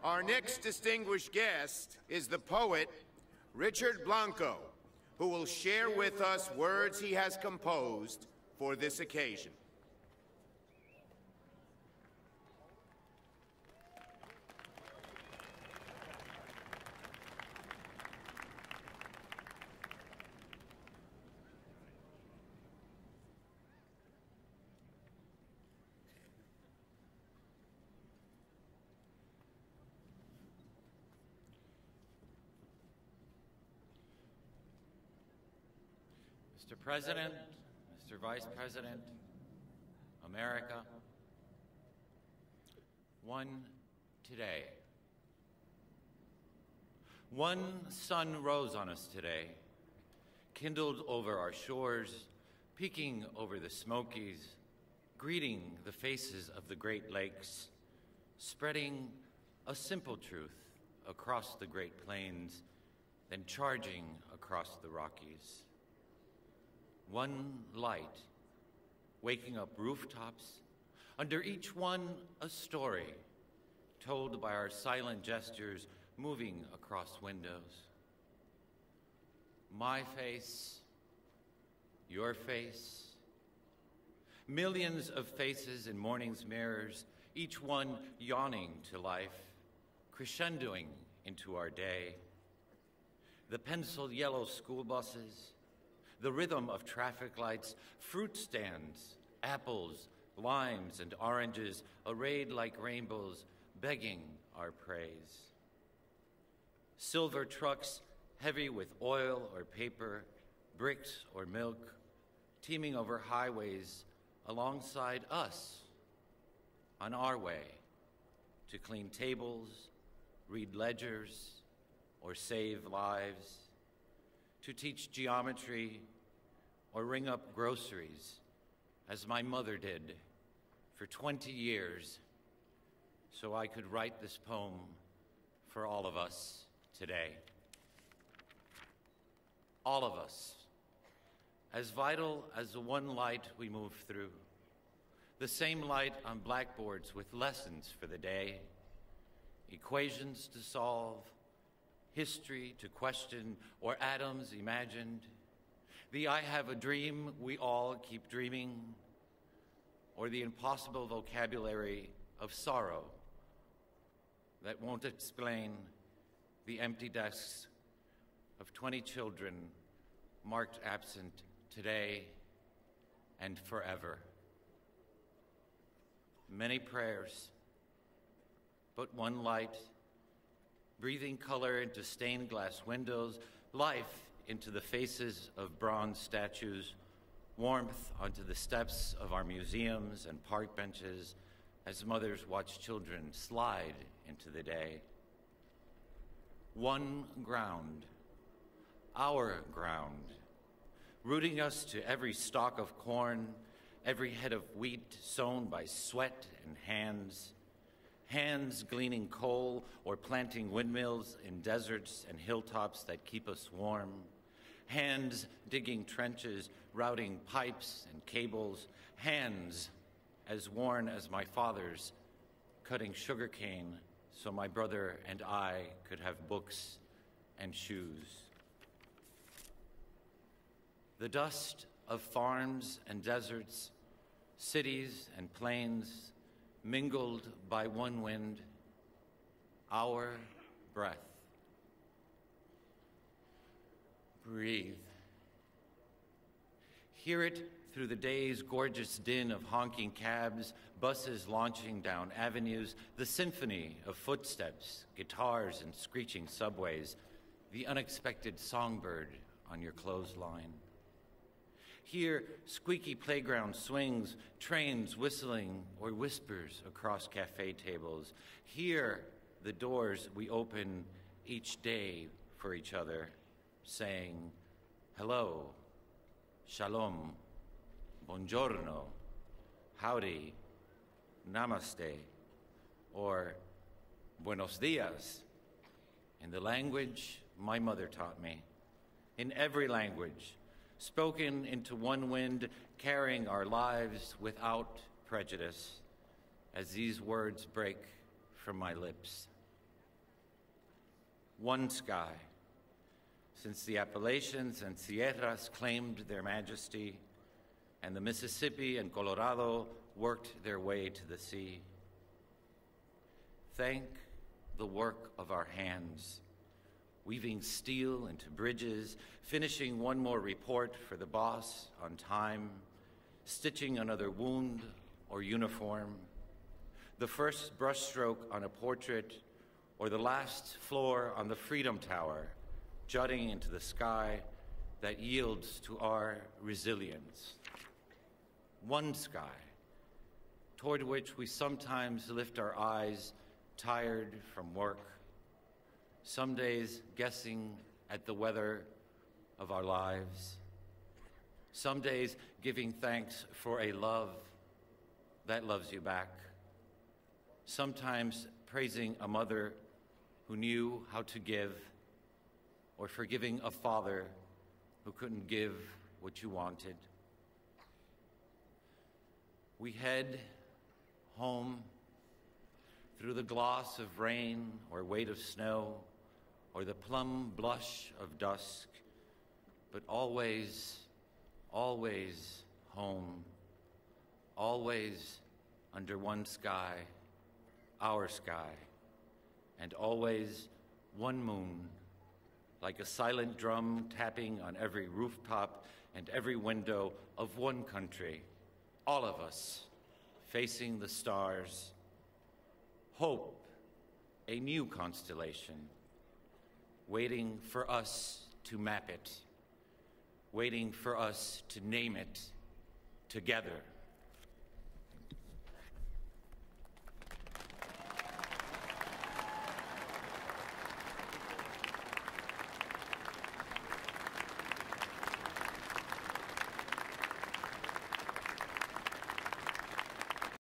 Our next distinguished guest is the poet Richard Blanco, who will share with us words he has composed for this occasion. Mr. President, Mr. Vice President, America, one today. One sun rose on us today, kindled over our shores, peeking over the Smokies, greeting the faces of the Great Lakes, spreading a simple truth across the Great Plains, then charging across the Rockies. One light, waking up rooftops, under each one a story, told by our silent gestures moving across windows. My face, your face, millions of faces in morning's mirrors, each one yawning to life, crescendoing into our day. The pencil yellow school buses, the rhythm of traffic lights, fruit stands, apples, limes, and oranges arrayed like rainbows, begging our praise. Silver trucks heavy with oil or paper, bricks or milk, teeming over highways alongside us on our way to clean tables, read ledgers, or save lives, to teach geometry or ring up groceries, as my mother did for 20 years, so I could write this poem for all of us today. All of us, as vital as the one light we move through, the same light on blackboards with lessons for the day, equations to solve, history to question, or atoms imagined, the I have a dream we all keep dreaming, or the impossible vocabulary of sorrow that won't explain the empty desks of 20 children marked absent today and forever. Many prayers, but one light, breathing color into stained glass windows, life into the faces of bronze statues, warmth onto the steps of our museums and park benches as mothers watch children slide into the day. One ground, our ground, rooting us to every stalk of corn, every head of wheat sown by sweat and hands, hands gleaning coal or planting windmills in deserts and hilltops that keep us warm, hands digging trenches, routing pipes and cables, hands as worn as my father's, cutting sugarcane so my brother and I could have books and shoes. The dust of farms and deserts, cities and plains, mingled by one wind, our breath. Breathe. Hear it through the day's gorgeous din of honking cabs, buses launching down avenues, the symphony of footsteps, guitars, and screeching subways, the unexpected songbird on your clothesline. Hear squeaky playground swings, trains whistling, or whispers across cafe tables. Hear the doors we open each day for each other, saying, hello, shalom, buongiorno, howdy, namaste, or buenos dias, in the language my mother taught me, in every language, spoken into one wind, carrying our lives without prejudice, as these words break from my lips. one sky. Since the Appalachians and Sierras claimed their majesty, and the Mississippi and Colorado worked their way to the sea. Thank the work of our hands, weaving steel into bridges, finishing one more report for the boss on time, stitching another wound or uniform, the first brushstroke on a portrait, or the last floor on the Freedom Tower, jutting into the sky that yields to our resilience. One sky, toward which we sometimes lift our eyes, tired from work, some days guessing at the weather of our lives, some days giving thanks for a love that loves you back, sometimes praising a mother who knew how to give, or forgiving a father who couldn't give what you wanted. We head home through the gloss of rain or weight of snow or the plum blush of dusk, but always, always home, always under one sky, our sky, and always one moon, like a silent drum tapping on every rooftop and every window of one country, all of us facing the stars. Hope, a new constellation, waiting for us to map it, waiting for us to name it together.